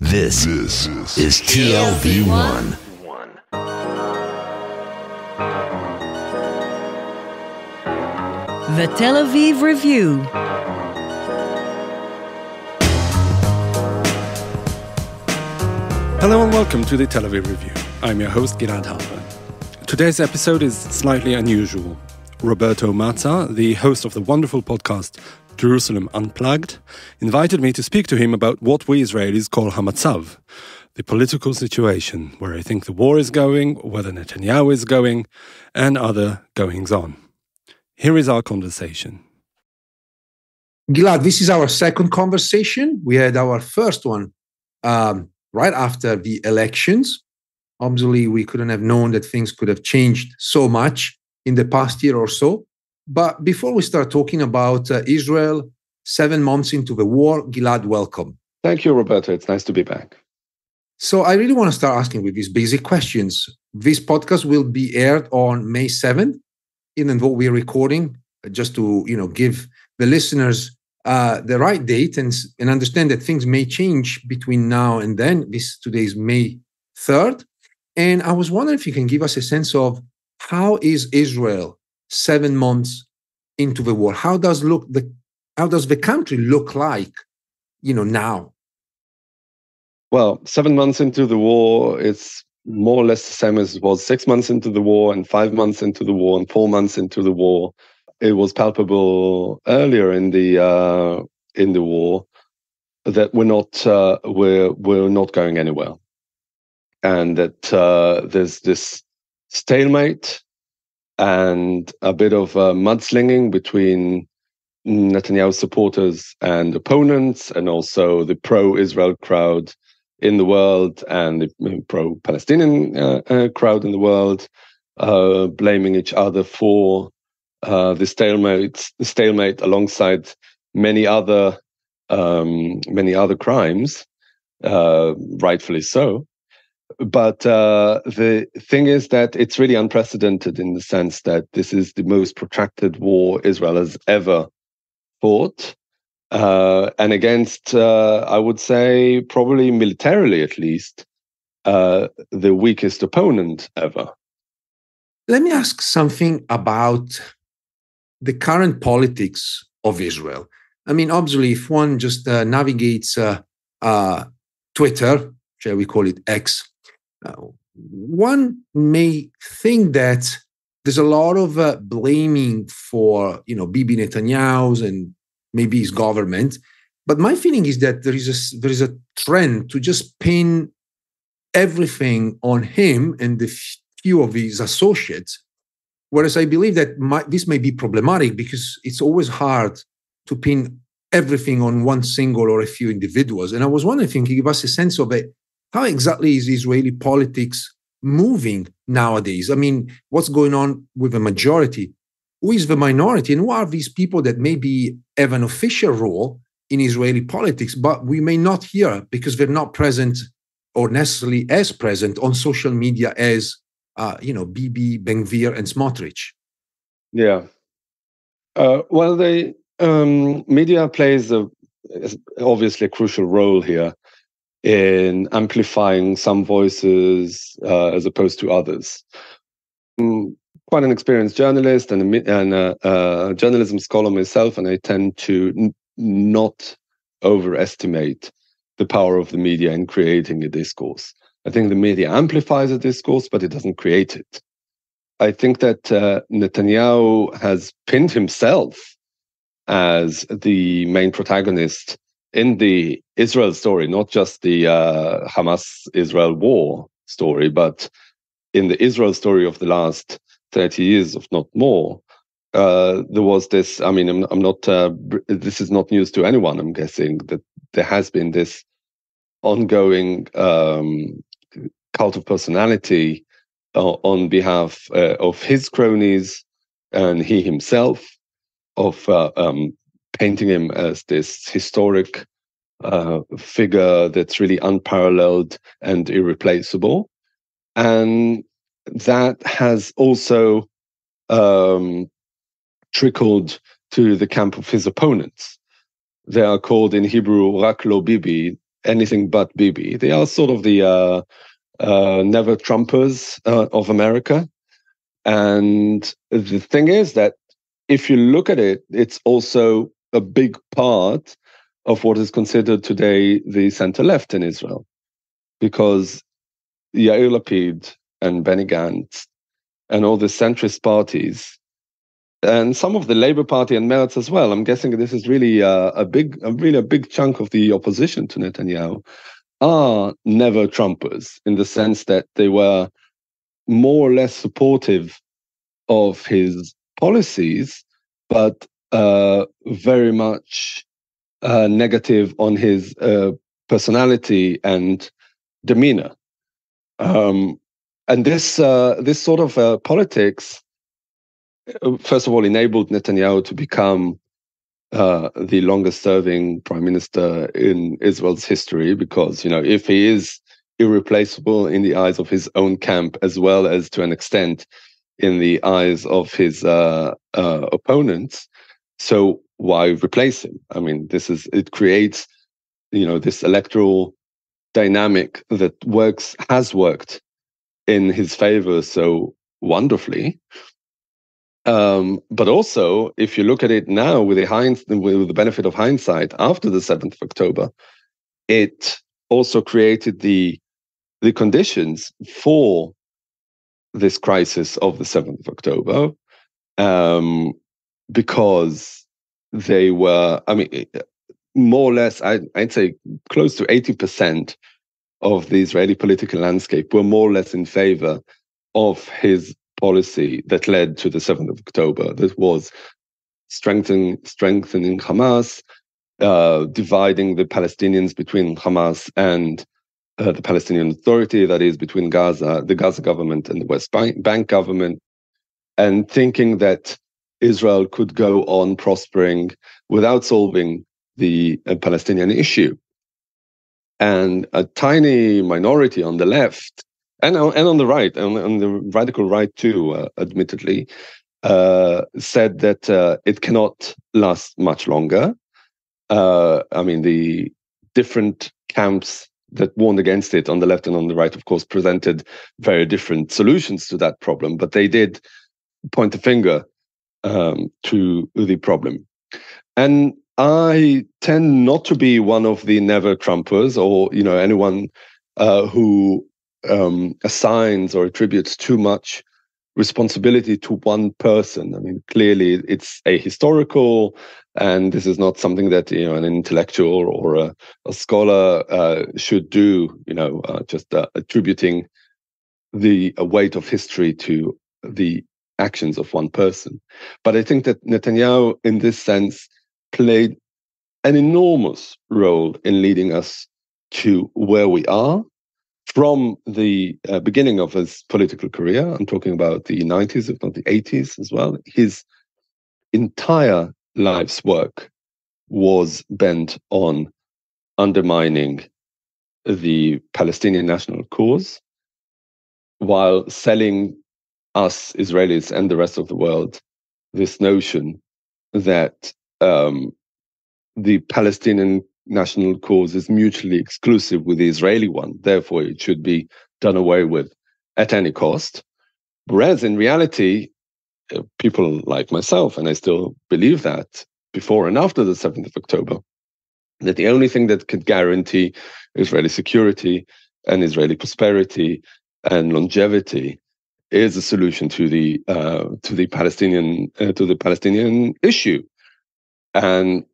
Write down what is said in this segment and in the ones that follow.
This is TLV1. The Tel Aviv Review. Hello and welcome to the Tel Aviv Review. I'm your host, Gilad Halpern. Today's episode is slightly unusual. Roberto Mazza, the host of the wonderful podcast Jerusalem Unplugged, invited me to speak to him about what we Israelis call Hamatzav, the political situation, where I think the war is going, whether Netanyahu is going, and other goings-on. Here is our conversation. Gilad, this is our second conversation. We had our first one right after the elections. Obviously, we couldn't have known that things could have changed so much in the past year or so. But before we start talking about Israel, 7 months into the war, Gilad, welcome. Thank you, Roberto. It's nice to be back. So I really want to start asking with these basic questions. This podcast will be aired on May 7th, even though we're recording, just to give the listeners the right date and understand that things may change between now and then. Today is May 3rd. And I was wondering if you can give us a sense of how is Israel 7 months into the war? How does the country look like, now? Well, 7 months into the war, it's more or less the same as it was 6 months into the war and 5 months into the war and 4 months into the war. It was palpable earlier in the war that we're not going anywhere, and that there's this stalemate and a bit of mudslinging between Netanyahu supporters and opponents, and also the pro-Israel crowd in the world and the pro-Palestinian crowd in the world, blaming each other for the stalemate alongside many other crimes, rightfully so. But the thing is that it's really unprecedented in the sense that this is the most protracted war Israel has ever fought, and against, I would say, probably militarily at least, the weakest opponent ever. Let me ask something about the current politics of Israel. I mean, obviously, if one just navigates Twitter, shall we call it X, one may think that there's a lot of blaming for, Bibi Netanyahu's and maybe his government. But my feeling is that there is a trend to just pin everything on him and the few of his associates. Whereas I believe that this may be problematic because it's always hard to pin everything on one single or a few individuals. And I was wondering if you can give us a sense of it. How exactly is Israeli politics moving nowadays? I mean, what's going on with the majority? Who is the minority? And who are these people that maybe have an official role in Israeli politics, but we may not hear because they're not present or necessarily as present on social media as, Bibi, Ben-Gvir, and Smotrich? Yeah. Well, the media plays obviously a crucial role here in amplifying some voices as opposed to others. Quite an experienced journalist and a journalism scholar myself, and I tend to not overestimate the power of the media in creating a discourse. I think the media amplifies a discourse, but it doesn't create it. I think that Netanyahu has pinned himself as the main protagonist in the Israel story, not just the Hamas-Israel war story, but in the Israel story of the last 30 years, if not more. There was this, I mean, I'm not, this is not news to anyone, I'm guessing, that there has been this ongoing cult of personality on behalf of his cronies and he himself, of painting him as this historic figure that's really unparalleled and irreplaceable. And that has also trickled to the camp of his opponents. They are called in Hebrew Rak Lo Bibi, anything but Bibi. They are sort of the never Trumpers of America. And the thing is that if you look at it, it's also a big part of what is considered today the center left in Israel, because Yair Lapid and Benny Gantz and all the centrist parties and some of the Labour Party and Meretz as well. I'm guessing this is really a big chunk of the opposition to Netanyahu are never Trumpers, in the sense that they were more or less supportive of his policies, but very much negative on his personality and demeanor. And this sort of politics, first of all, enabled Netanyahu to become the longest-serving prime minister in Israel's history, because, if he is irreplaceable in the eyes of his own camp, as well as to an extent in the eyes of his opponents, so why replace him? I mean, it creates, this electoral dynamic that has worked in his favor so wonderfully. But also, if you look at it now with the benefit of hindsight, after the 7th of October, it also created the conditions for this crisis of the 7th of October, because they were, more or less, I'd say close to 80% of the Israeli political landscape were more or less in favor of his policy that led to the 7th of October. That was strengthening Hamas, dividing the Palestinians between Hamas and the Palestinian Authority, that is, between the Gaza government and the West Bank government, and thinking that Israel could go on prospering without solving the Palestinian issue. And a tiny minority on the left, and on the right, on the radical right too, admittedly, said that it cannot last much longer. The different camps that warned against it on the left and on the right, of course, presented very different solutions to that problem, but they did point the finger to the problem. And I tend not to be one of the never Trumpers, or anyone who assigns or attributes too much responsibility to one person. I mean, clearly it's ahistorical, and this is not something that an intellectual or a scholar should do. Just attributing the weight of history to the actions of one person. But I think that Netanyahu, in this sense, played an enormous role in leading us to where we are from the beginning of his political career. I'm talking about the 90s, if not the 80s as well. His entire life's work was bent on undermining the Palestinian national cause, while selling us Israelis and the rest of the world this notion that the Palestinian national cause is mutually exclusive with the Israeli one, therefore it should be done away with at any cost. Whereas in reality, people like myself, and I still believe that before and after the 7th of October, that the only thing that could guarantee Israeli security and Israeli prosperity and longevity is a solution to the Palestinian issue. And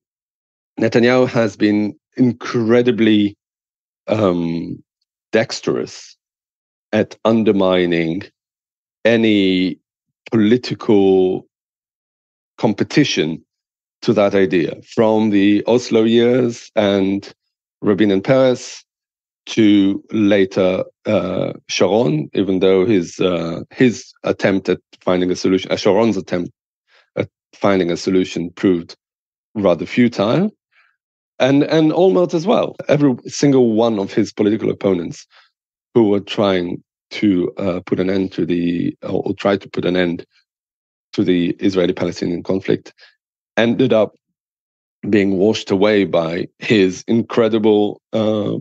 Netanyahu has been incredibly dexterous at undermining any political competition to that idea, from the Oslo years and Rabin and Peres to later Sharon, even though his attempt at finding a solution, Sharon's attempt at finding a solution, proved rather futile. And Olmert as well. Every single one of his political opponents who were trying to put an end to or tried to put an end to the Israeli-Palestinian conflict ended up being washed away by his incredible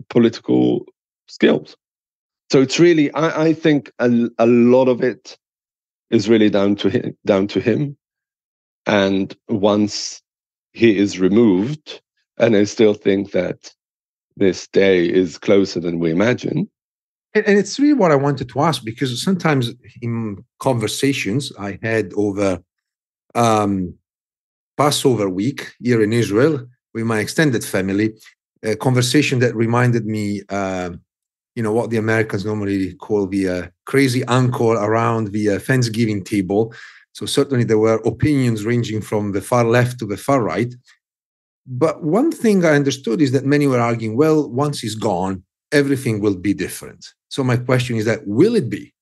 political skills. So it's really, I think a lot of it is really down to him. And once he is removed, and I still think that this day is closer than we imagine. And it's really what I wanted to ask, because sometimes in conversations I had over Passover week here in Israel with my extended family, a conversation that reminded me, what the Americans normally call the crazy uncle around the Thanksgiving table. So certainly there were opinions ranging from the far left to the far right. But one thing I understood is that many were arguing, well, once he's gone, everything will be different. So my question is that, will it be?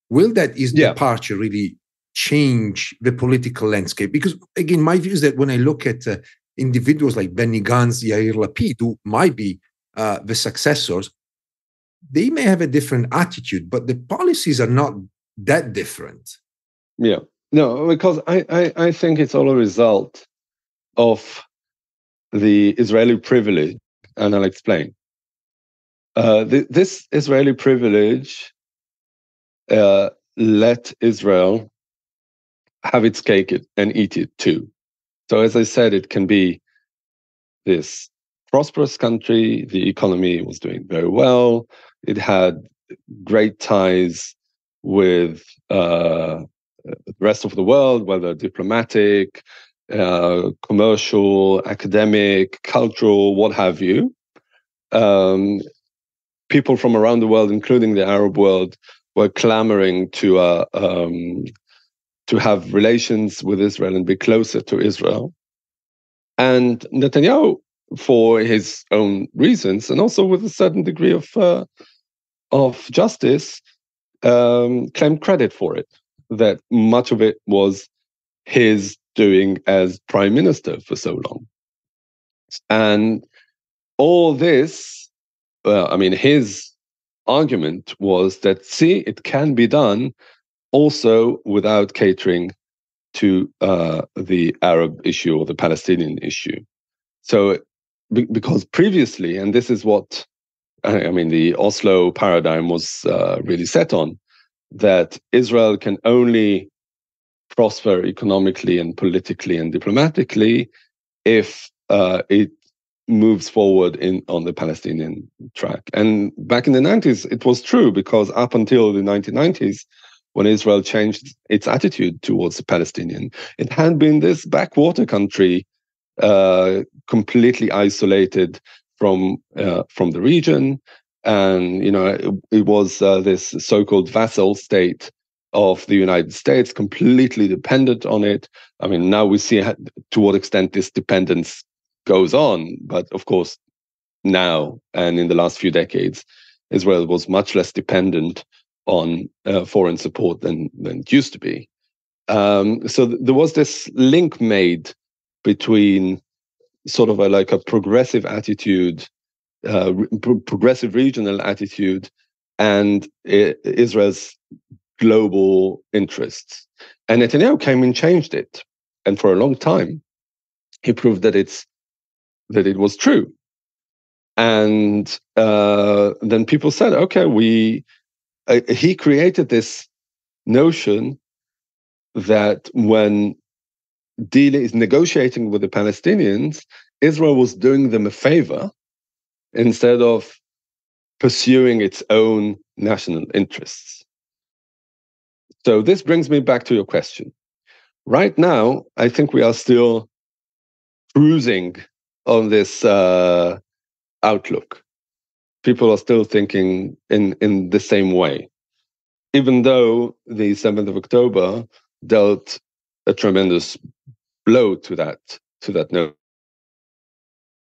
Will his departure really change the political landscape? Because again, my view is that when I look at individuals like Benny Gantz, Yair Lapid, who might be the successors, they may have a different attitude, but the policies are not that different. Yeah, no, because I think it's all a result of the Israeli privilege, and I'll explain. This Israeli privilege let Israel have its cake and eat it too. So as I said, it can be this prosperous country. The economy was doing very well. It had great ties with the rest of the world, whether diplomatic, commercial, academic, cultural, what have you. People from around the world, including the Arab world, were clamoring to have relations with Israel and be closer to Israel. And Netanyahu, for his own reasons, and also with a certain degree of justice, claimed credit for it, that much of it was his doing as prime minister for so long. And all this, his argument was that, see, it can be done also without catering to the Arab issue or the Palestinian issue. So, because previously, and this is what, the Oslo paradigm was really set on, that Israel can only prosper economically and politically and diplomatically if it moves forward on the Palestinian track. And back in the 90s, it was true, because up until the 1990s, when Israel changed its attitude towards the Palestinian, it had been this backwater country, completely isolated from the region. And, it was this so-called vassal state of the United States, completely dependent on it. Now we see to what extent this dependence goes on. But of course, now and in the last few decades, Israel was much less dependent on foreign support than it used to be. So there was this link made between sort of a progressive attitude, progressive regional attitude, and Israel's global interests. And Netanyahu came and changed it. And for a long time, he proved that it was true. And then people said, okay, he created this notion that when is negotiating with the Palestinians, Israel was doing them a favor instead of pursuing its own national interests. So this brings me back to your question. Right now, I think we are still cruising on this outlook. People are still thinking in the same way, even though the 7th of October dealt a tremendous blow to that note.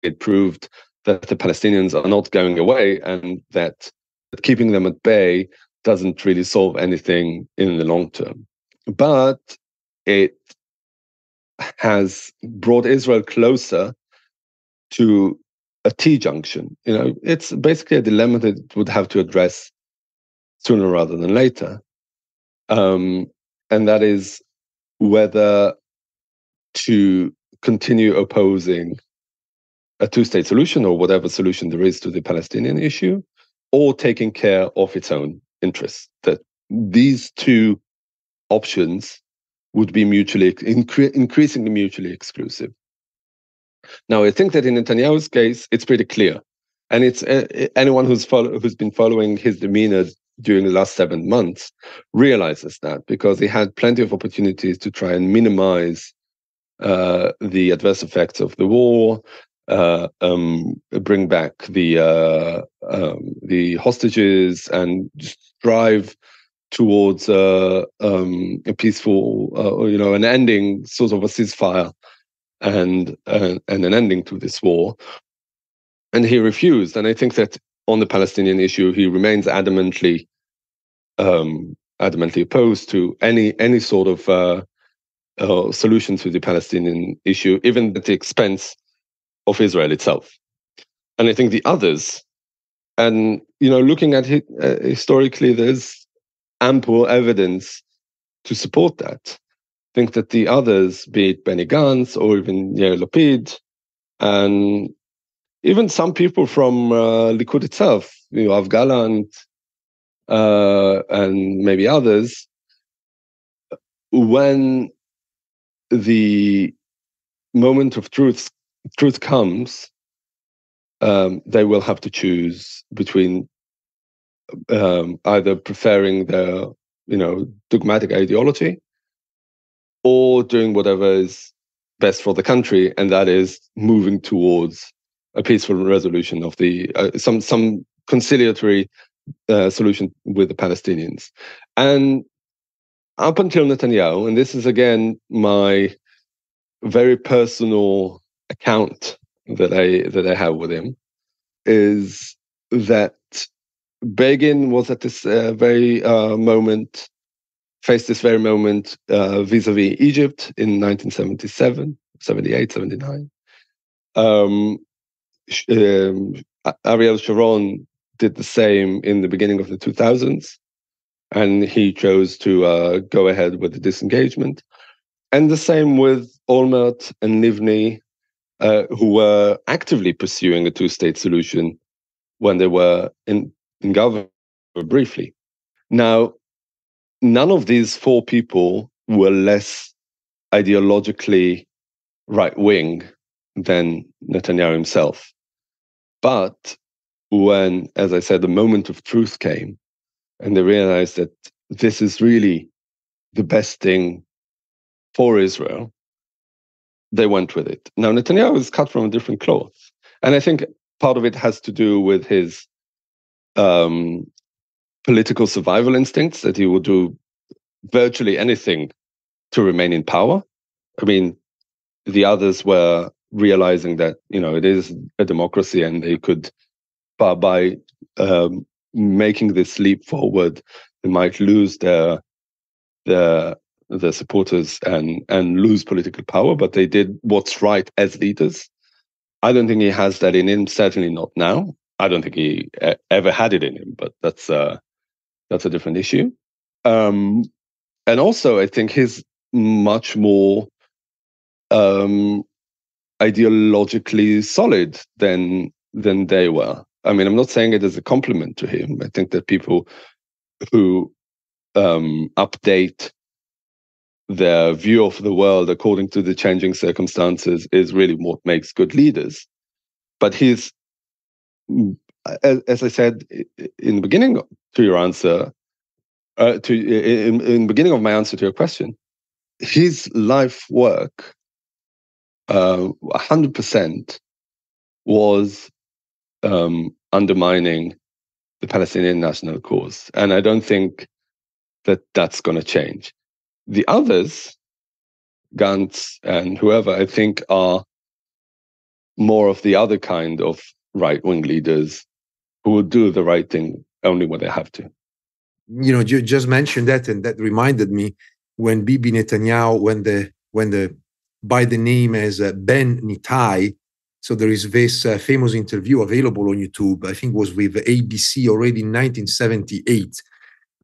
It proved that the Palestinians are not going away, and that keeping them at bay doesn't really solve anything in the long term. But it has brought Israel closer to a T-junction. It's basically a dilemma that it would have to address sooner rather than later. And that is whether to continue opposing a two-state solution or whatever solution there is to the Palestinian issue, or taking care of its own interests. That these two options would be increasingly mutually exclusive. Now, I think that in Netanyahu's case, it's pretty clear. And it's anyone who's been following his demeanor during the last 7 months realizes that, because he had plenty of opportunities to try and minimize the adverse effects of the war, bring back the hostages, and strive towards a peaceful, an ending, sort of a ceasefire, and an ending to this war. And he refused. And I think that on the Palestinian issue, he remains adamantly opposed to any sort of solution to the Palestinian issue, even at the expense of Israel itself. And I think the others, and looking at it historically, there's ample evidence to support that. I think that the others, be it Benny Gantz or even Yair Lapid, and even some people from Likud itself, Yoav Gallant, and maybe others, when the moment of truth comes, they will have to choose between either preferring their, dogmatic ideology, or doing whatever is best for the country, and that is moving towards a peaceful resolution of the some conciliatory solution with the Palestinians. And up until Netanyahu, and this is again my very personal account that I have with him, is that Begin was at this faced this very moment vis-a-vis Egypt in 1977, 78, 79. Ariel Sharon did the same in the beginning of the 2000s, and he chose to go ahead with the disengagement. And the same with Olmert and Livni, who were actively pursuing a two-state solution when they were in government briefly. Now, none of these four people were less ideologically right-wing than Netanyahu himself. But when, as I said, the moment of truth came, and they realized that this is really the best thing for Israel, they went with it. Now, Netanyahu is cut from a different cloth. And I think part of it has to do with his political survival instincts, that he will do virtually anything to remain in power. I mean, the others were realizing that, it is a democracy, and they could, by making this leap forward, they might lose their supporters and lose political power, but they did what's right as leaders. I don't think he has that in him, certainly not now. I don't think he ever had it in him, but that's a different issue. And also, I think he's much more ideologically solid than they were. I mean, I'm not saying it as a compliment to him. I think that people who update their view of the world according to the changing circumstances is really what makes good leaders. But he's, as I said in the beginning to your answer, in the beginning of my answer to your question, his life work, 100% was undermining the Palestinian national cause. And I don't think that that's going to change. The others, Gantz and whoever, I think are more of the other kind of right-wing leaders who will do the right thing only when they have to. You just mentioned that, and that reminded me when Bibi Netanyahu, when by the name as Ben Nitai. So there is this famous interview available on YouTube. I think it was with ABC already in 1978,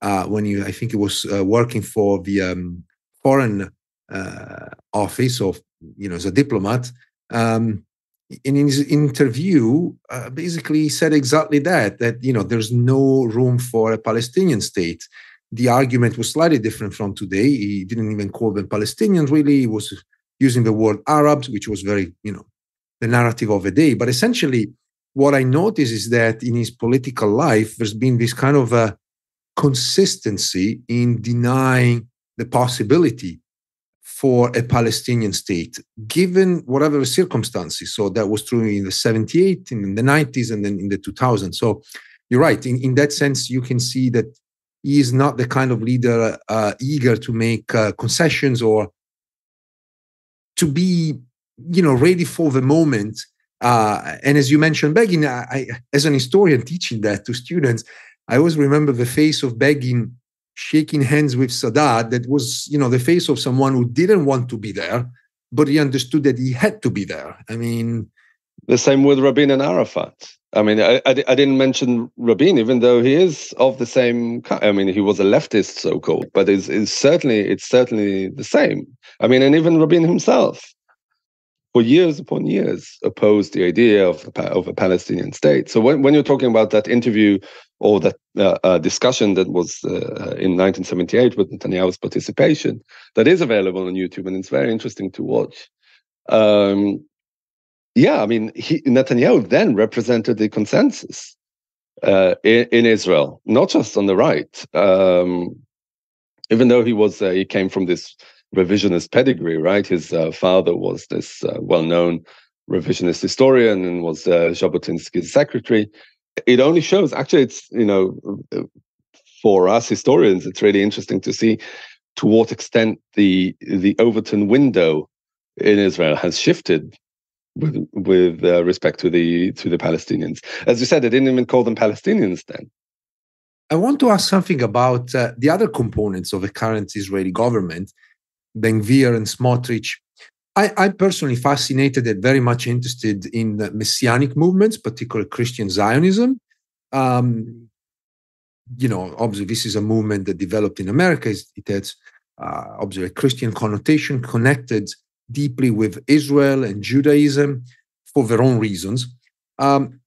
I think he was working for the Foreign Office of as a diplomat. In his interview, basically he said exactly that there's no room for a Palestinian state. The argument was slightly different from today. He didn't even call them Palestinians, really. He was using the word Arabs, which was very, the narrative of the day. But essentially, what I notice is that in his political life, there's been this kind of a consistency in denying the possibility for a Palestinian state, given whatever the circumstances. So that was true in the 78, in the 90s, and then in the 2000s. So you're right. In that sense, you can see that he is not the kind of leader eager to make concessions or to be, ready for the moment. And as you mentioned, Begin, I, as an historian teaching that to students, I always remember the face of Begin shaking hands with Sadat. That was, the face of someone who didn't want to be there, but he understood that he had to be there. I mean, the same with Rabin and Arafat. I mean, I didn't mention Rabin, even though he is of the same kind. I mean, he was a leftist, so-called, but it's certainly the same. I mean, and even Rabin himself, for years upon years, opposed the idea of a Palestinian state. So when you're talking about that interview or that discussion that was in 1978 with Netanyahu's participation, that is available on YouTube, and it's very interesting to watch. Yeah, I mean, Netanyahu then represented the consensus in Israel, not just on the right. Even though he came from this revisionist pedigree, right? His father was this well-known revisionist historian and was Jabotinsky's secretary. It only shows, actually, it's, for us historians, it's really interesting to see to what extent the Overton window in Israel has shifted with respect to the Palestinians. As you said, they didn't even call them Palestinians then. I want to ask something about the other components of the current Israeli government, Ben-Gvir and Smotrich. I'm personally fascinated and very much interested in messianic movements, particularly Christian Zionism. Obviously, this is a movement that developed in America. It has obviously a Christian connotation connected deeply with Israel and Judaism for their own reasons. And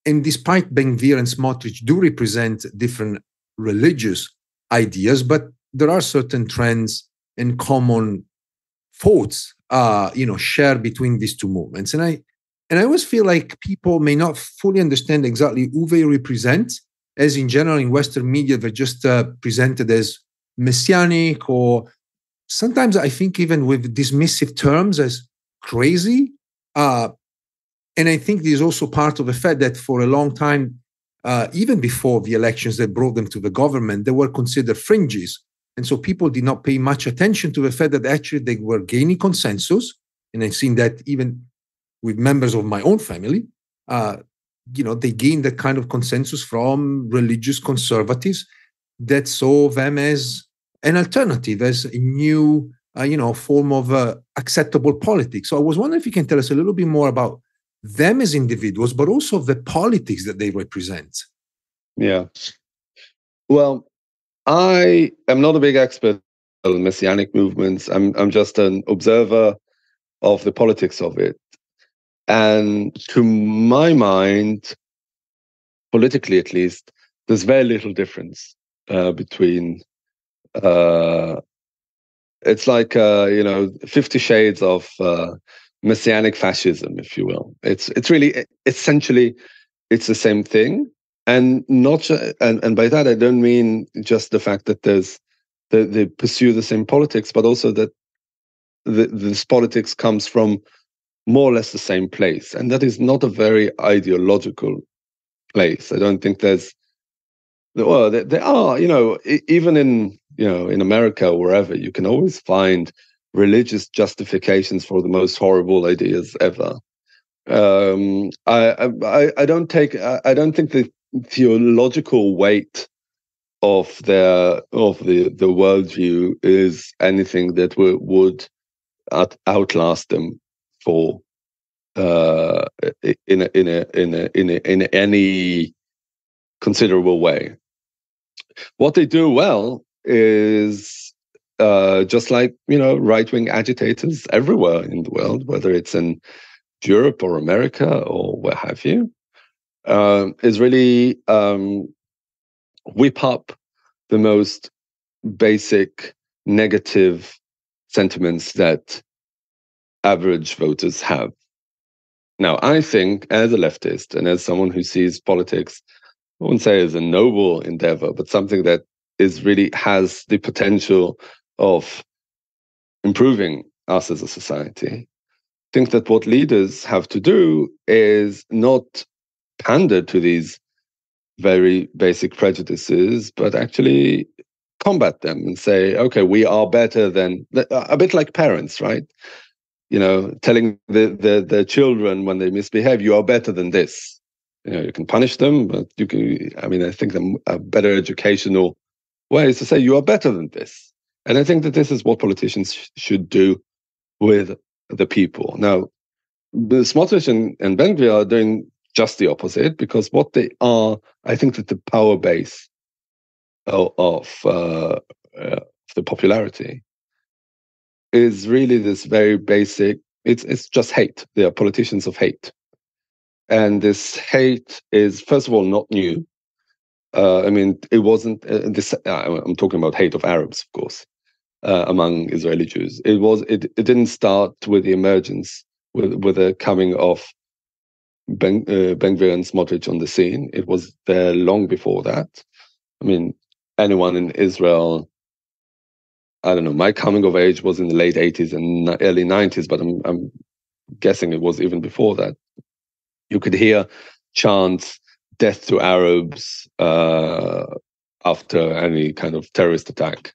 despite Ben-Gvir and Smotrich do represent different religious ideas, but there are certain trends and common thoughts, shared between these two movements. And I always feel like people may not fully understand exactly who they represent, as in general in Western media, they're just presented as messianic, or sometimes I think even with dismissive terms as crazy. And I think this is also part of the fact that for a long time, even before the elections that brought them to the government, they were considered fringes. And so people did not pay much attention to the fact that actually they were gaining consensus. And I've seen that even with members of my own family, they gained that kind of consensus from religious conservatives that saw them as an alternative, as a new, form of acceptable politics. So I was wondering if you can tell us a little bit more about them as individuals, but also the politics that they represent. Yeah. Well, I am not a big expert on messianic movements. I'm just an observer of the politics of it. And to my mind, politically at least, there's very little difference between. It's like 50 shades of messianic fascism, if you will. It's really essentially it's the same thing. And not and by that I don't mean just the fact that they pursue the same politics, but also that this politics comes from more or less the same place, and that is not a very ideological place. I don't think there are, even in America or wherever, you can always find religious justifications for the most horrible ideas ever. I don't think the theological weight of the worldview is anything that would outlast them for in any considerable way. What they do well is just like, right-wing agitators everywhere in the world, whether it's in Europe or America or where have you, is really whip up the most basic negative sentiments that average voters have. Now, I think as a leftist and as someone who sees politics, I wouldn't say as a noble endeavor, but something that really has the potential of improving us as a society, I think that what leaders have to do is not pander to these very basic prejudices, but actually combat them and say, okay, we are better than, a bit like parents, right? Telling the children when they misbehave, you are better than this. You can punish them, but you can, I think a better educational way is to say you are better than this. And I think that this is what politicians should do with the people. Now, the Smotrich and Ben-Gvir are doing just the opposite, because what they are, I think that the power base of the popularity is really this very basic, it's just hate. They are politicians of hate. And this hate is, first of all, not new. It wasn't this. I'm talking about hate of Arabs, of course, among Israeli Jews. It didn't start with the emergence, with the coming of Ben-Gvir and Smotrich on the scene. It was there long before that. Anyone in Israel, I don't know, my coming of age was in the late 80s and early 90s, but I'm guessing it was even before that. You could hear chants, death to Arabs, after any kind of terrorist attack.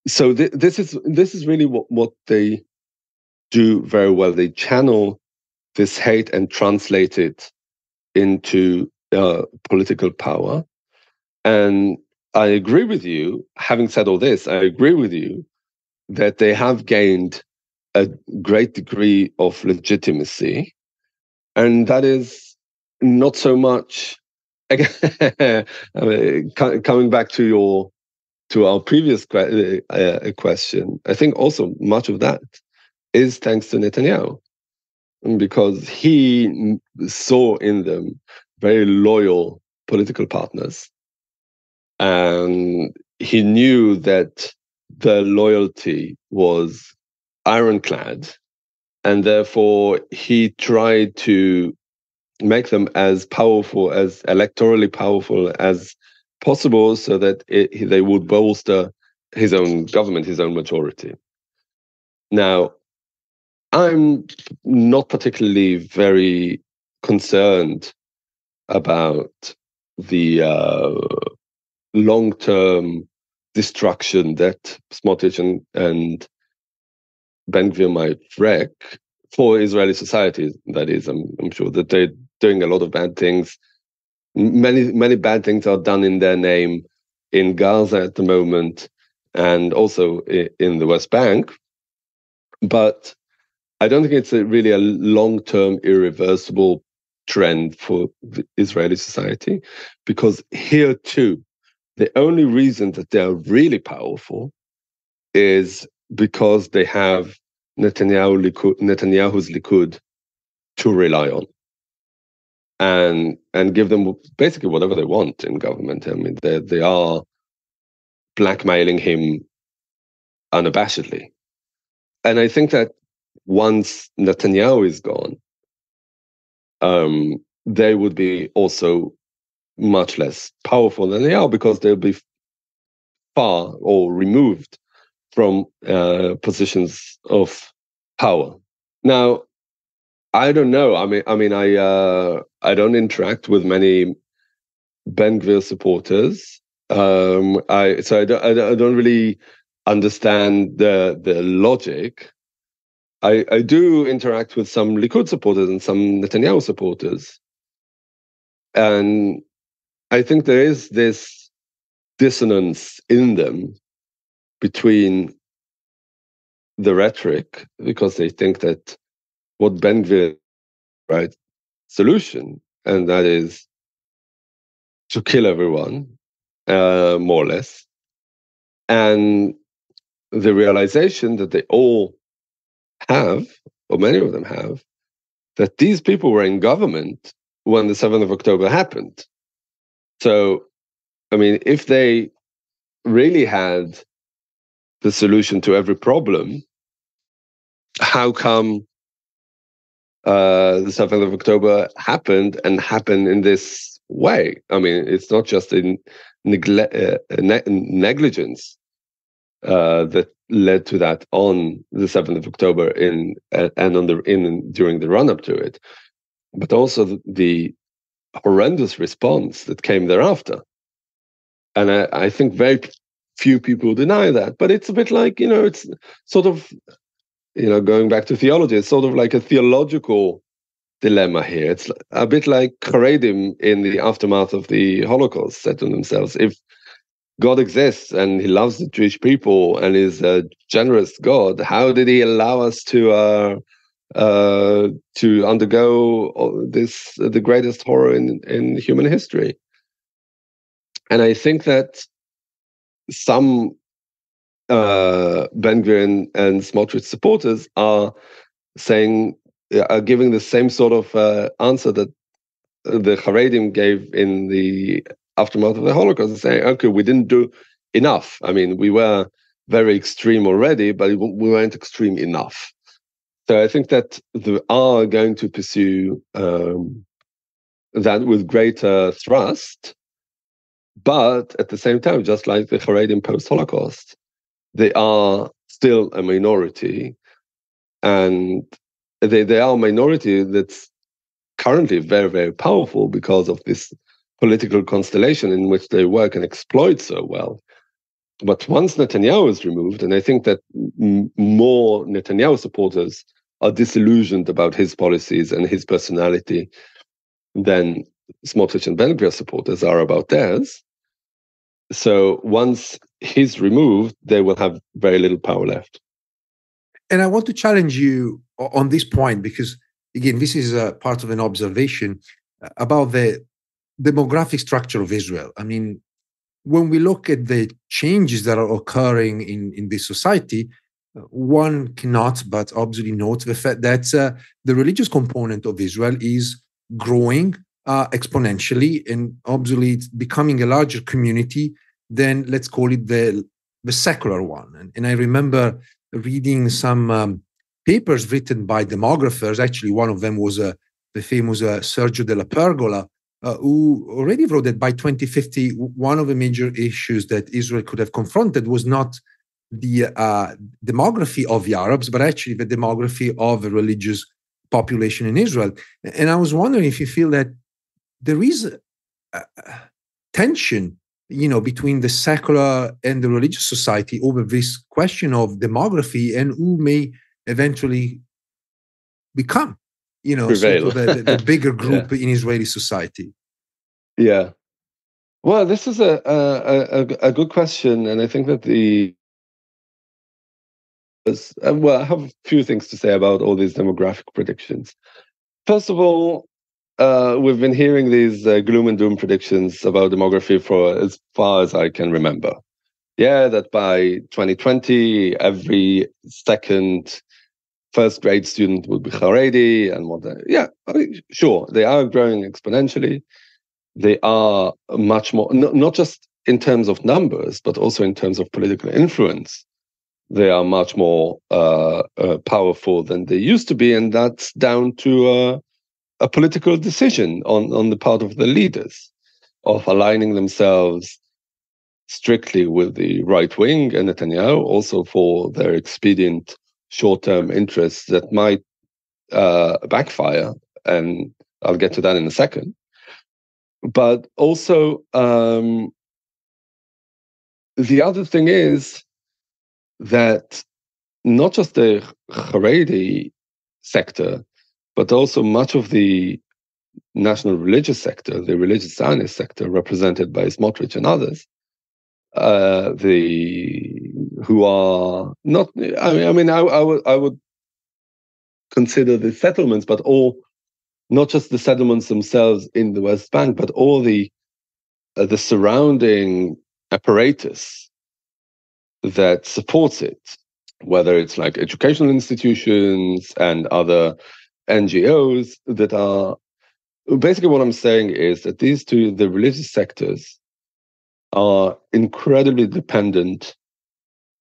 So this is really what they do very well. They channel this hate and translate it into political power. And I agree with you, having said all this, I agree with you that they have gained a great degree of legitimacy. And that is not so much, coming back to our previous question, I think also much of that is thanks to Netanyahu, because he saw in them very loyal political partners. And he knew that the loyalty was ironclad, and therefore he tried to make them as powerful, as electorally powerful as possible, so that they would bolster his own government, his own majority. Now, I'm not particularly very concerned about the long-term destruction that Smotrich and Ben-Gvir might wreak for Israeli society. That is, I'm sure that they're doing a lot of bad things. Many bad things are done in their name in Gaza at the moment, and also in the West Bank. But I don't think it's really a long-term, irreversible trend for the Israeli society, because here too, the only reason that they're really powerful is because they have Netanyahu's Likud to rely on, and give them basically whatever they want in government. They are blackmailing him unabashedly. And I think that once Netanyahu is gone, they would be also much less powerful than they are, because they'll be far or removed from positions of power. Now, I don't know. I don't interact with many Ben-Gvir supporters. I don't really understand the logic. I do interact with some Likud supporters and some Netanyahu supporters, and I think there is this dissonance in them between the rhetoric, because they think that what Ben-Gvir, right, solution, and that is to kill everyone, more or less, and the realization that they all have, or many of them have, that these people were in government when the 7th of October happened. So, I mean, if they really had the solution to every problem, how come the 7th of October happened and happened in this way? I mean, it's not just in negligence that led to that on the 7th of October and during the run-up to it, but also the horrendous response that came thereafter. And I think very few people deny that. But it's a bit like, it's sort of, going back to theology, it's sort of like a theological dilemma here. It's a bit like Haredim in the aftermath of the Holocaust said to themselves, if God exists and he loves the Jewish people and is a generous God, how did he allow us to undergo the greatest horror in human history? And I think that some Ben-Gvir and Smotrich supporters are giving the same sort of answer that the Haredim gave in the aftermath of the Holocaust, and saying, okay, we didn't do enough. I mean, we were very extreme already, but we weren't extreme enough. So I think that they are going to pursue that with greater thrust, but at the same time, just like the Haredim post-Holocaust, they are still a minority, and they are a minority that's currently very, very powerful because of this political constellation in which they work and exploit so well. But once Netanyahu is removed, and I think that more Netanyahu supporters are disillusioned about his policies and his personality than Smotrich and Ben-Gvir supporters are about theirs. So once he's removed, they will have very little power left. And I want to challenge you on this point, because, again, this is a part of an observation about the demographic structure of Israel. I mean, when we look at the changes that are occurring in this society, one cannot but obviously note the fact that the religious component of Israel is growing exponentially, and obviously it's becoming a larger community than, let's call it, the secular one. And I remember reading some papers written by demographers. Actually, one of them was the famous Sergio Della Pergola, who already wrote that by 2050, one of the major issues that Israel could have confronted was not the demography of the Arabs, but actually the demography of the religious population in Israel. And I was wondering if you feel that there is tension, between the secular and the religious society over this question of demography and who may eventually become, sort of the bigger group in Israeli society. Yeah. Well, this is a good question, and I think that I have a few things to say about all these demographic predictions. First of all, we've been hearing these gloom and doom predictions about demography for as far as I can remember. Yeah, that by 2020, every second first grade student will be Haredi and what. Sure, they are growing exponentially. They are much more, not just in terms of numbers, but also in terms of political influence. They are much more powerful than they used to be, and that's down to a political decision on the part of the leaders of aligning themselves strictly with the right wing and Netanyahu, also for their expedient short-term interests that might backfire, and I'll get to that in a second. But also, the other thing is that not just the Haredi sector, but also much of the national religious sector, the religious Zionist sector, represented by Smotrich and others, who are not. I would consider the settlements, but not just the settlements themselves in the West Bank, but all the surrounding apparatus that supports it, whether it's like educational institutions and other NGOs that are. Basically, what I'm saying is that the religious sectors are incredibly dependent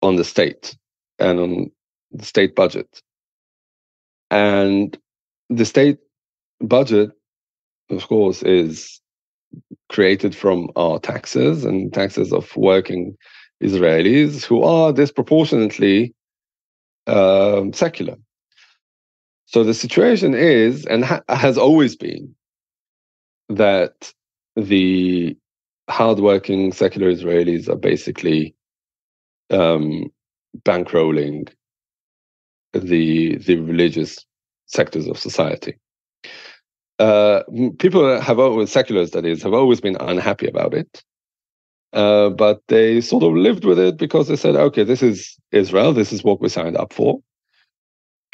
on the state and on the state budget. And the state budget, of course, is created from our taxes and taxes of working Israelis who are disproportionately secular. So the situation is, and has always been, that the hardworking secular Israelis are basically bankrolling the religious sectors of society. People seculars, that is, have always been unhappy about it. But they sort of lived with it because they said, okay, this is Israel, this is what we signed up for.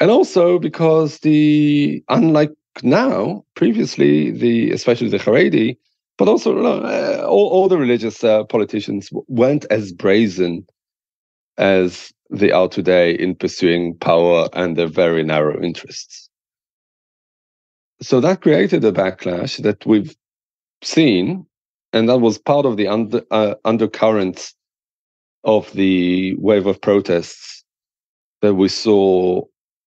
And also because unlike now, previously, especially the Haredi, but also all the religious politicians weren't as brazen as they are today in pursuing power and their very narrow interests. So that created a backlash that we've seen, and that was part of the undercurrents of the wave of protests that we saw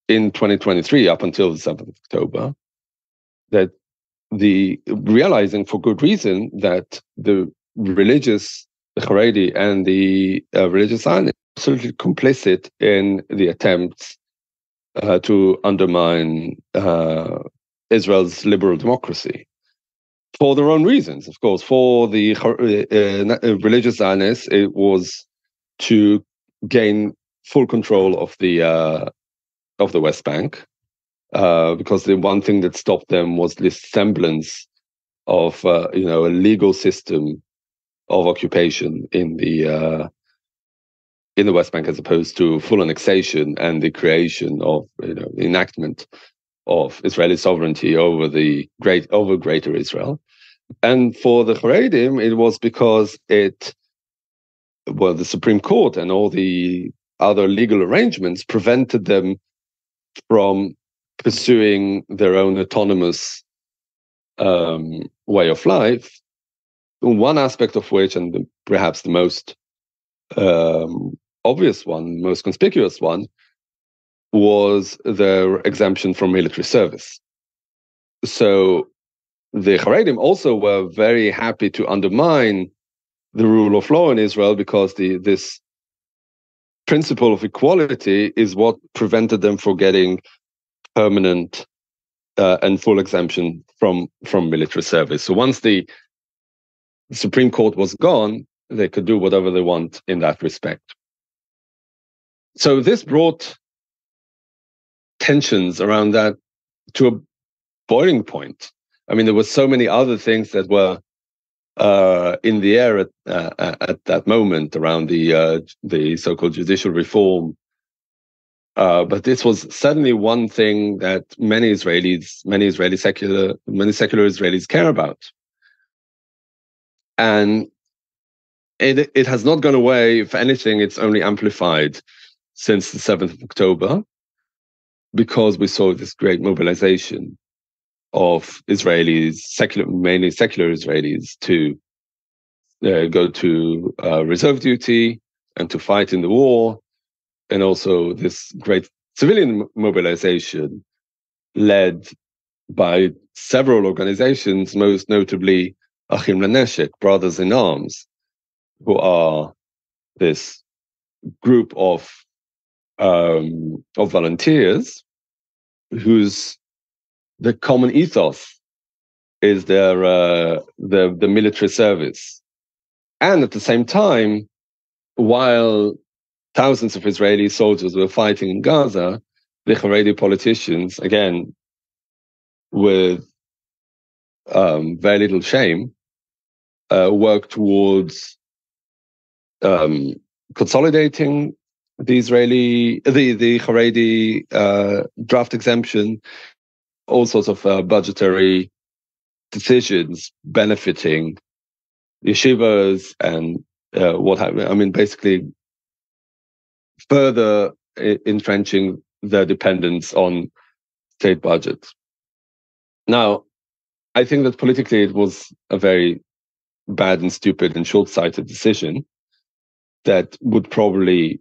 in 2023 up until the 7th of October, that realizing for good reason that the Haredi and the religious Zionists are absolutely complicit in the attempts to undermine Israel's liberal democracy. For their own reasons, of course. For the religious Zionists, it was to gain full control of the West Bank, because the one thing that stopped them was this semblance of a legal system of occupation in the West Bank, as opposed to full annexation and the creation of enactment of Israeli sovereignty over Greater Israel. And for the Haredim, it was because the Supreme Court and all the other legal arrangements prevented them from pursuing their own autonomous way of life. One aspect of which, and perhaps the most obvious one, most conspicuous one, was their exemption from military service. So the Haredim also were very happy to undermine the rule of law in Israel, because this principle of equality is what prevented them from getting permanent and full exemption from military service. So once the Supreme Court was gone, they could do whatever they want in that respect. So this brought tensions around that to a boiling point. I mean, there were so many other things that were in the air at that moment around the so-called judicial reform. But this was suddenly one thing that many secular Israelis care about. And it has not gone away. If anything, it's only amplified since the 7th of October, because we saw this great mobilization of Israelis, mainly secular Israelis, to go to reserve duty and to fight in the war, and also this great civilian mobilization led by several organizations, most notably Achim Laneshek, Brothers in Arms, who are this group of volunteers whose the common ethos is the military service. And at the same time, while thousands of Israeli soldiers were fighting in Gaza, the Haredi politicians, again, with very little shame, worked towards consolidating the Haredi draft exemption, all sorts of budgetary decisions benefiting yeshivas and what have you. I mean, basically further entrenching their dependence on state budgets. Now, I think that politically it was a very bad and stupid and short-sighted decision that would probably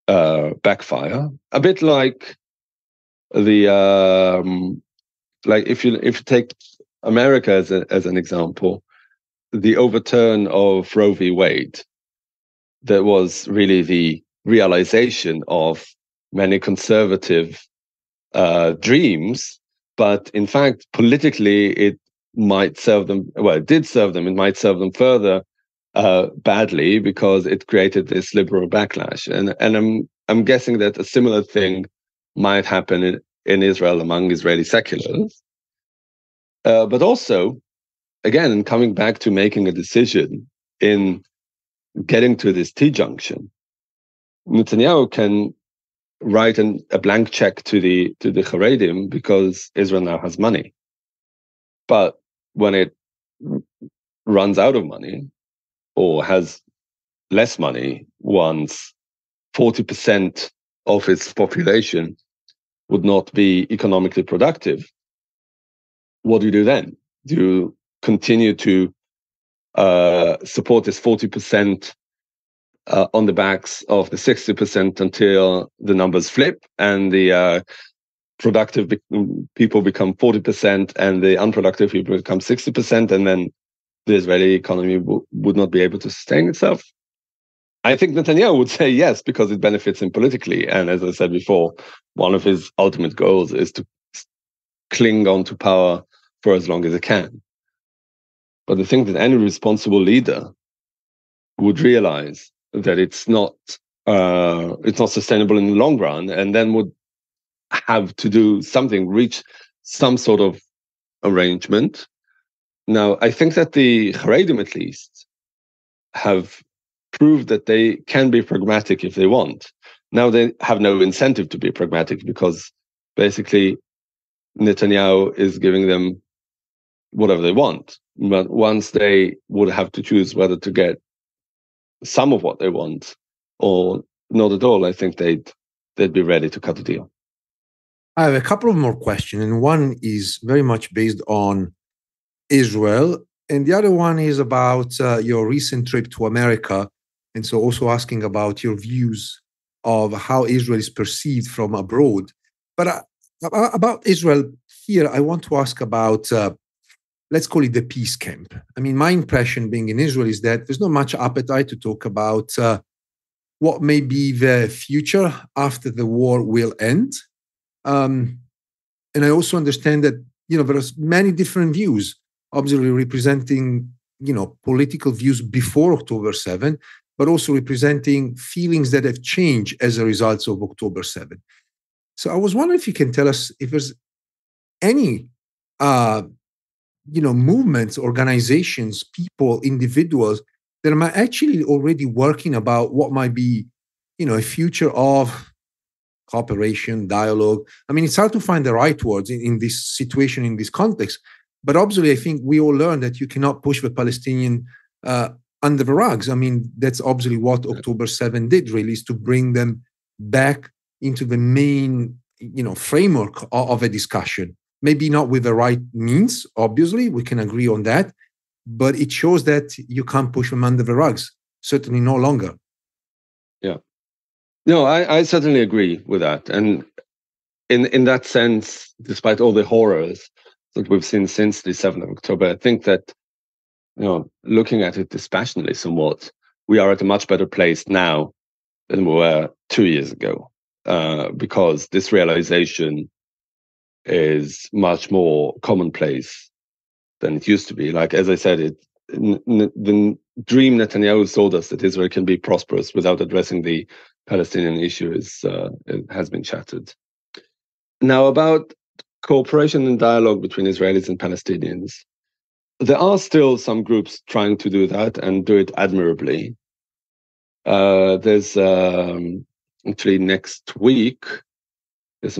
backfire. A bit like the like if you take America as an example, the overturn of Roe v. Wade, that was really the realization of many conservative dreams, but in fact, politically, it might serve them. Well, it did serve them. It might serve them further badly because it created this liberal backlash. And I'm guessing that a similar thing might happen in Israel among Israeli seculars. But also, again, coming back to making a decision in getting to this T-junction, Netanyahu can write a blank check to the Haredim because Israel now has money. But when it runs out of money or has less money, once 40% of its population would not be economically productive, what do you do then? Do you continue to support this 40% on the backs of the 60% until the numbers flip and the productive people become 40% and the unproductive people become 60%, and then the Israeli economy would not be able to sustain itself? I think Netanyahu would say yes, because it benefits him politically. And as I said before, one of his ultimate goals is to cling on to power for as long as it can. But I think that any responsible leader would realize that it's not sustainable in the long run, and then would have to do something, reach some sort of arrangement. Now, I think that the Haredim, at least, have proved that they can be pragmatic if they want. Now they have no incentive to be pragmatic because basically Netanyahu is giving them whatever they want. But once they would have to choose whether to get some of what they want or not at all, I think they'd be ready to cut a deal. I have a couple of more questions, and one is very much based on Israel, and the other one is about your recent trip to America, and so also asking about your views of how Israel is perceived from abroad. But about Israel here, I want to ask about, let's call it the peace camp. I mean, my impression being in Israel is that there's not much appetite to talk about what may be the future after the war will end. And I also understand that, there are many different views, obviously representing, political views before October 7, but also representing feelings that have changed as a result of October 7. So I was wondering if you can tell us if there's any, movements, organizations, people, individuals that are actually already working about what might be, a future of cooperation, dialogue. I mean, it's hard to find the right words in this situation, in this context. But obviously, I think we all learned that you cannot push the Palestinian under the rugs. I mean, that's obviously what October 7 did, really, is to bring them back into the main, framework of a discussion. Maybe not with the right means, obviously, we can agree on that. But it shows that you can't push them under the rugs, certainly no longer. Yeah. No, I certainly agree with that. And in that sense, despite all the horrors that we've seen since the 7th of October, I think that, looking at it dispassionately somewhat, we are at a much better place now than we were 2 years ago, because this realization is much more commonplace than it used to be. Like, as I said, the dream Netanyahu sold us that Israel can be prosperous without addressing the Palestinian issue has been shattered. Now, about cooperation and dialogue between Israelis and Palestinians, there are still some groups trying to do that and do it admirably. There's actually next week, there's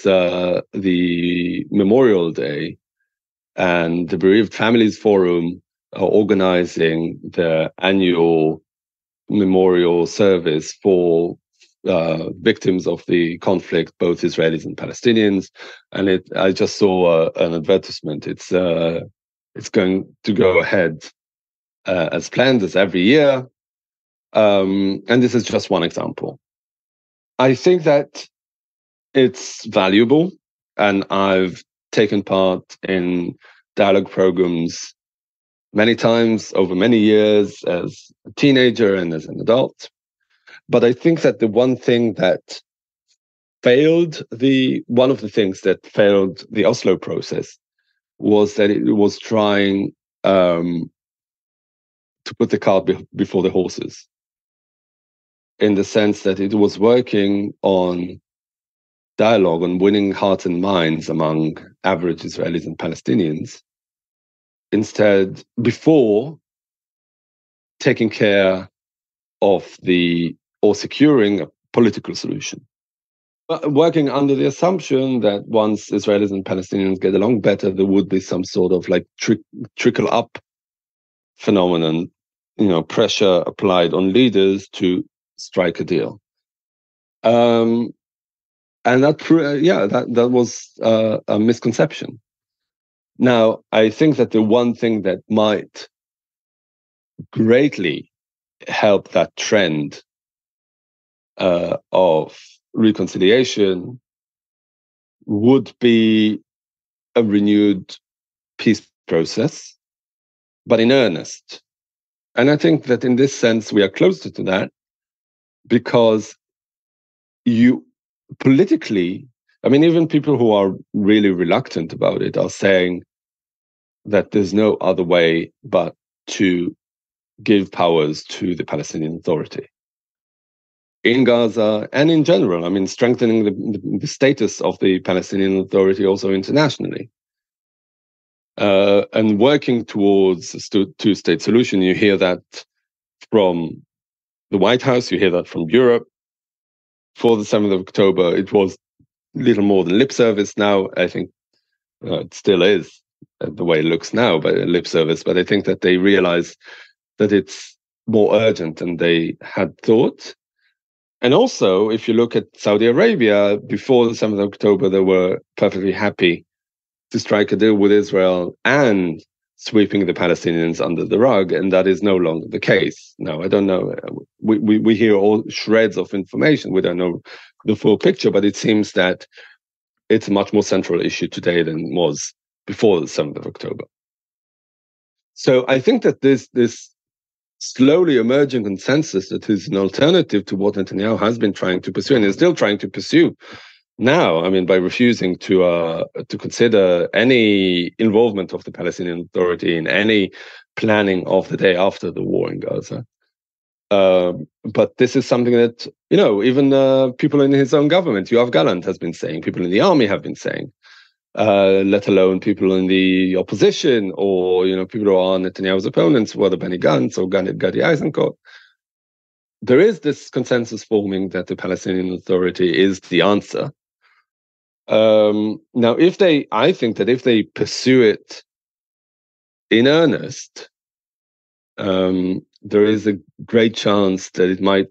the Memorial Day, and the Bereaved Families Forum are organizing the annual memorial service for victims of the conflict, both Israelis and Palestinians. And I just saw an advertisement. It's going to go ahead as planned, as every year. And this is just one example. I think that it's valuable, and I've taken part in dialogue programs many times over many years as a teenager and as an adult. But I think that one of the things that failed the Oslo process was that it was trying to put the cart before the horses, in the sense that it was working on dialogue, on winning hearts and minds among average Israelis and Palestinians, instead, before taking care of or securing a political solution. But working under the assumption that once Israelis and Palestinians get along better, there would be some sort of like trickle up phenomenon, pressure applied on leaders to strike a deal. And that was a misconception. Now, I think that the one thing that might greatly help that trend of reconciliation would be a renewed peace process, but in earnest. And I think that in this sense, we are closer to that, because politically, even people who are really reluctant about it are saying that there's no other way but to give powers to the Palestinian Authority in Gaza and in general. Strengthening the status of the Palestinian Authority also internationally. And working towards a two-state solution. You hear that from the White House, you hear that from Europe. For the 7th of October, it was little more than lip service. Now, I think it still is the way it looks now, but lip service. But I think that they realize that it's more urgent than they had thought. And also, if you look at Saudi Arabia, before the 7th of October, they were perfectly happy to strike a deal with Israel and sweeping the Palestinians under the rug, and that is no longer the case. Now, I don't know. We hear all shreds of information. We don't know the full picture, but it seems that it's a much more central issue today than it was before the 7th of October. So I think that this slowly emerging consensus that is an alternative to what Netanyahu has been trying to pursue and is still trying to pursue now, by refusing to consider any involvement of the Palestinian Authority in any planning of the day after the war in Gaza. But this is something that, even people in his own government, Yoav Gallant has been saying, people in the army have been saying, let alone people in the opposition or, people who are Netanyahu's opponents, whether Benny Gantz or Gadi Eisenkot. There is this consensus forming that the Palestinian Authority is the answer. Now, I think that if they pursue it in earnest, there is a great chance that it might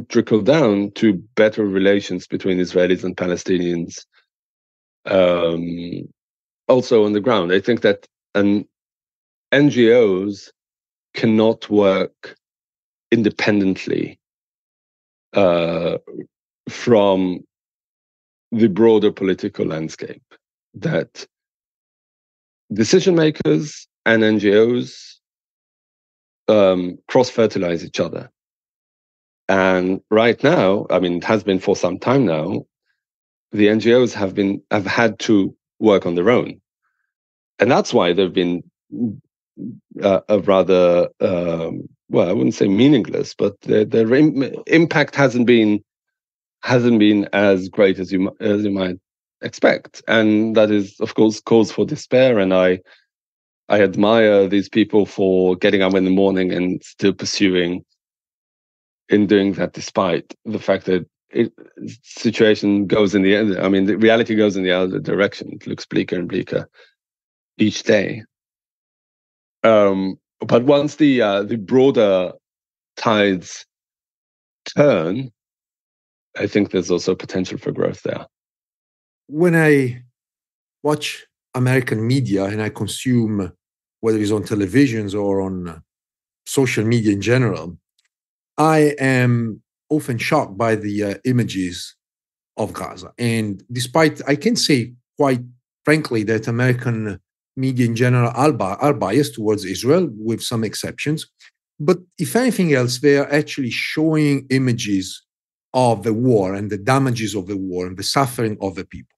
trickle down to better relations between Israelis and Palestinians. Also on the ground, I think that NGOs cannot work independently from the broader political landscape, that decision makers and NGOs cross-fertilize each other. And right now, it has been for some time now, the NGOs have had to work on their own. And that's why they've been a rather, I wouldn't say meaningless, but their impact hasn't been as great as you might expect. And that is, of course, cause for despair. And I admire these people for getting up in the morning and still pursuing in doing that, despite the fact that situation goes in the end. The reality goes in the other direction. It looks bleaker and bleaker each day. But once the broader tides turn, I think there's also potential for growth there. When I watch American media and I consume, whether it's on televisions or on social media in general, I am often shocked by the images of Gaza. And despite, I can say quite frankly that American media in general are biased towards Israel, with some exceptions. But if anything else, they are actually showing images of the war and the damages of the war and the suffering of the people.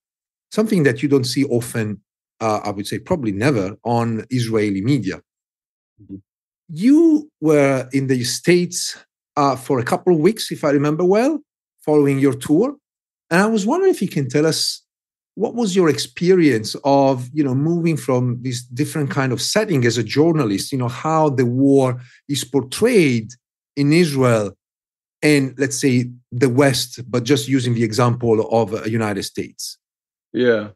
Something that you don't see often, I would say probably never, on Israeli media. Mm-hmm. You were in the States for a couple of weeks, if I remember well, following your tour. And I was wondering if you can tell us what was your experience of, moving from this different kind of setting as a journalist, how the war is portrayed in Israel and, let's say, the West, but just using the example of the United States. Yeah.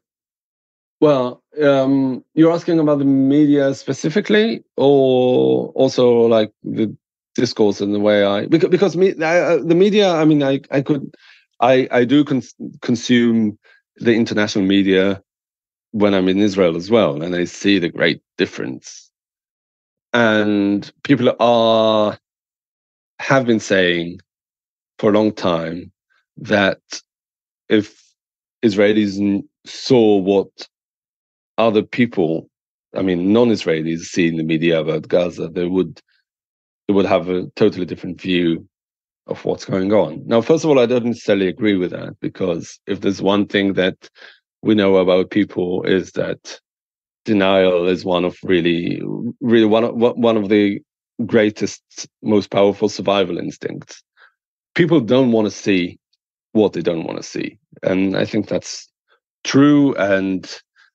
Well, you're asking about the media specifically, or also like the discourse and the way because the media. I mean, I do consume the international media when I'm in Israel as well, and I see the great difference. And people have been saying for a long time that if Israelis saw what other people, I mean, non-Israelis, see in the media about Gaza, they would have a totally different view of what's going on. Now, first of all, I don't necessarily agree with that, because if there's one thing that we know about people is that denial is one of one of the greatest, most powerful survival instincts. People don't want to see what they don't want to see, and I think that's true. And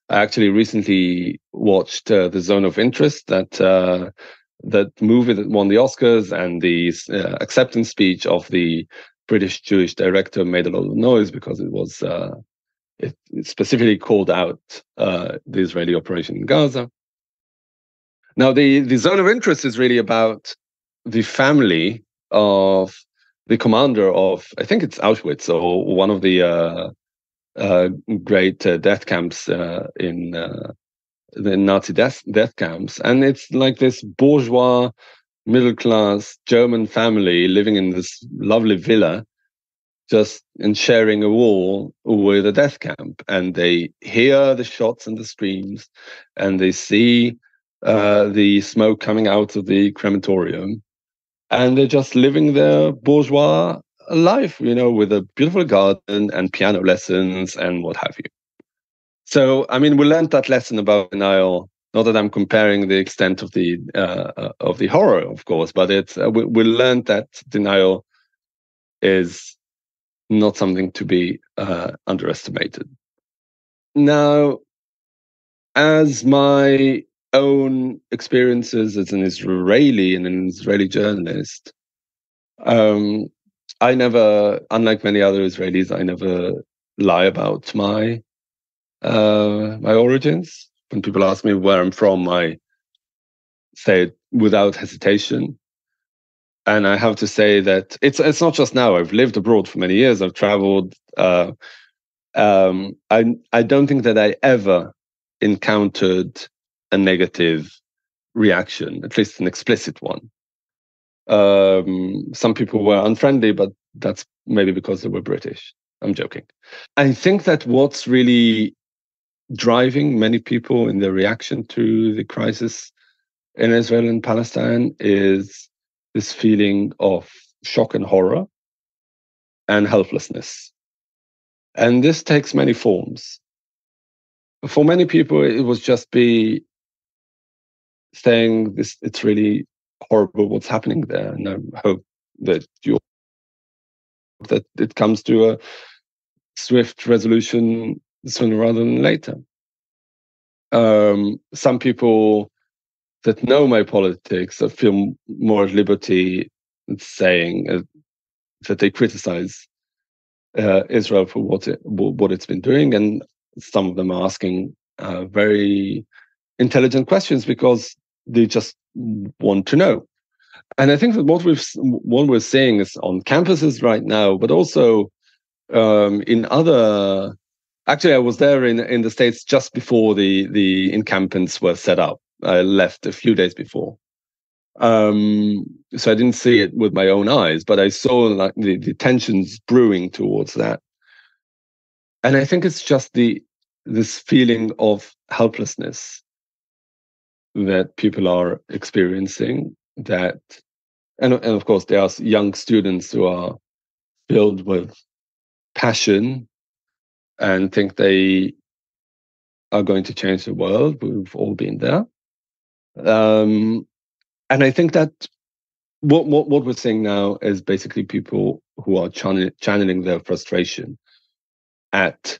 I actually recently watched The Zone of Interest, that movie that won the Oscars, and the acceptance speech of the British Jewish director made a lot of noise because it was it specifically called out the Israeli operation in Gaza. Now, the Zone of Interest is really about the family of the commander of, I think it's Auschwitz, or one of the great death camps in the Nazi death camps. And it's like this bourgeois, middle-class German family living in this lovely villa, just and sharing a wall with a death camp. And they hear the shots and the screams, and they see the smoke coming out of the crematorium. And they're just living their bourgeois life, with a beautiful garden and piano lessons and what have you. So, I mean, we learned that lesson about denial. Not that I'm comparing the extent of the horror, of course, but it's we learned that denial is not something to be underestimated. Now, as my own experiences as an Israeli and an Israeli journalist, I never, unlike many other Israelis, I never lie about my origins. When people ask me where I'm from, I say it without hesitation. And I have to say that it's not just now. I've lived abroad for many years. I've traveled. I don't think that I ever encountered a negative reaction, at least an explicit one. Some people were unfriendly, but that's maybe because they were British. I'm joking. I think that what's really driving many people in their reaction to the crisis in Israel and Palestine is this feeling of shock and horror and helplessness. And this takes many forms. For many people, it was just saying this, it's really horrible what's happening there. And I hope that it comes to a swift resolution sooner rather than later. Some people that know my politics, that feel more at liberty saying that they criticize Israel for what it's been doing, and some of them are asking very intelligent questions because they just want to know. I think that what we're seeing is on campuses right now, but also in other. Actually, I was there in the States just before the encampments were set up. I left a few days before, so I didn't see it with my own eyes, but I saw like the tensions brewing towards that. And I think it's just this feeling of helplessness that people are experiencing. That, and of course, there are young students who are filled with passion and think they are going to change the world. We've all been there. And I think that what we're seeing now is basically people who are channeling their frustration at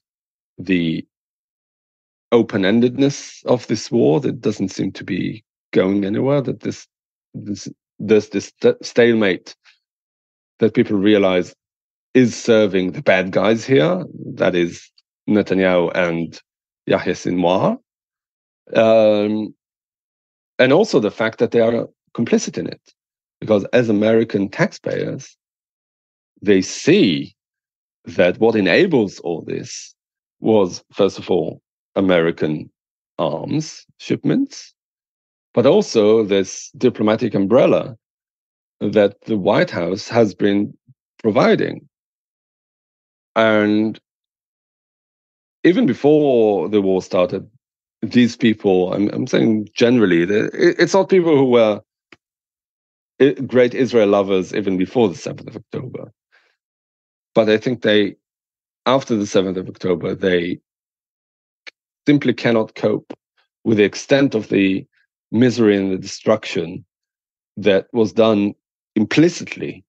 the open-endedness of this war that doesn't seem to be going anywhere, that there's this stalemate that people realize is serving the bad guys here, that is Netanyahu and Yahya Sinwar, and also the fact that they are complicit in it, because as American taxpayers, they see that what enables all this was, first of all, American arms shipments, but also this diplomatic umbrella that the White House has been providing. And even before the war started, these people, I'm saying generally, it's not people who were great Israel lovers even before the 7th of October. But I think after the 7th of October, they simply cannot cope with the extent of the misery and the destruction that was done implicitly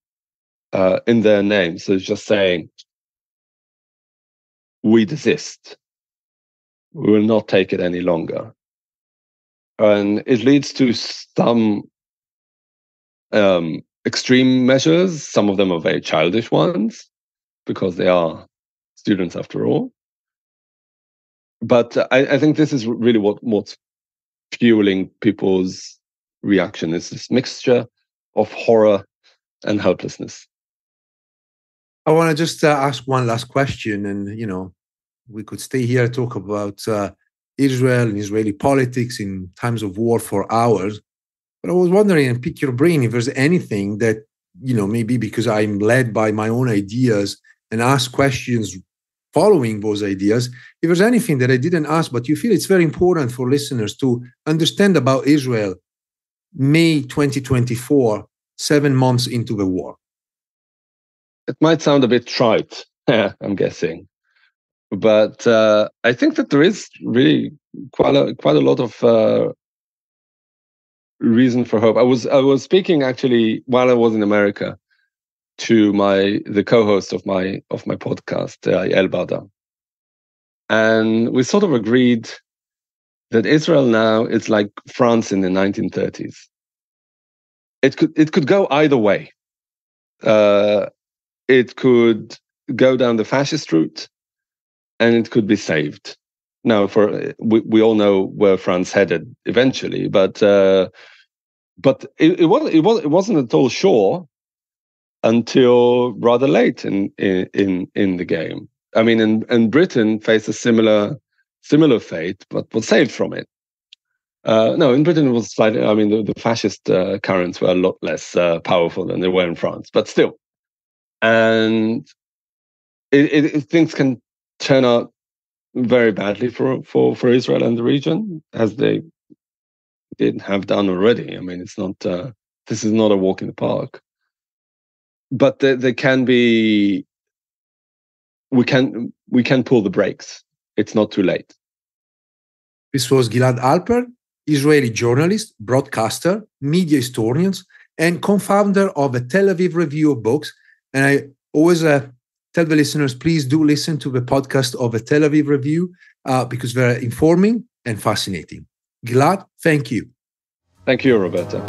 in their name. So it's just saying, we desist. We will not take it any longer. And it leads to some extreme measures. Some of them are very childish ones, because they are students after all. But I think this is really what's fueling people's reaction, is this mixture of horror and helplessness. I want to just ask one last question, and we could stay here and talk about Israel and Israeli politics in times of war for hours. But I was wondering, and pick your brain, if there's anything that, maybe because I'm led by my own ideas and ask questions following those ideas, if there's anything that I didn't ask, but you feel it's very important for listeners to understand about Israel, May 2024, 7 months into the war. It might sound a bit trite, I'm guessing, but I think that there is really quite a lot of reason for hope. I was speaking actually while I was in America to the co-host of my podcast, Elbada, and we sort of agreed that Israel now is like France in the 1930s. It could go either way. It could go down the fascist route, and it could be saved. Now, we all know where France headed eventually, but it wasn't at all sure until rather late in the game. I mean, and Britain faced a similar fate, but was saved from it. No, in Britain it was slightly. I mean, the fascist currents were a lot less powerful than they were in France, but still, and things can turn out very badly for Israel and the region, as they did have done already. I mean, it's not. This is not a walk in the park. But there can be. We can pull the brakes. It's not too late. This was Gilad Halpern, Israeli journalist, broadcaster, media historian, and co-founder of the Tel Aviv Review of Books. And I always tell the listeners, please do listen to the podcast of the Tel Aviv Review because they're informing and fascinating. Gilad, thank you. Thank you, Roberto.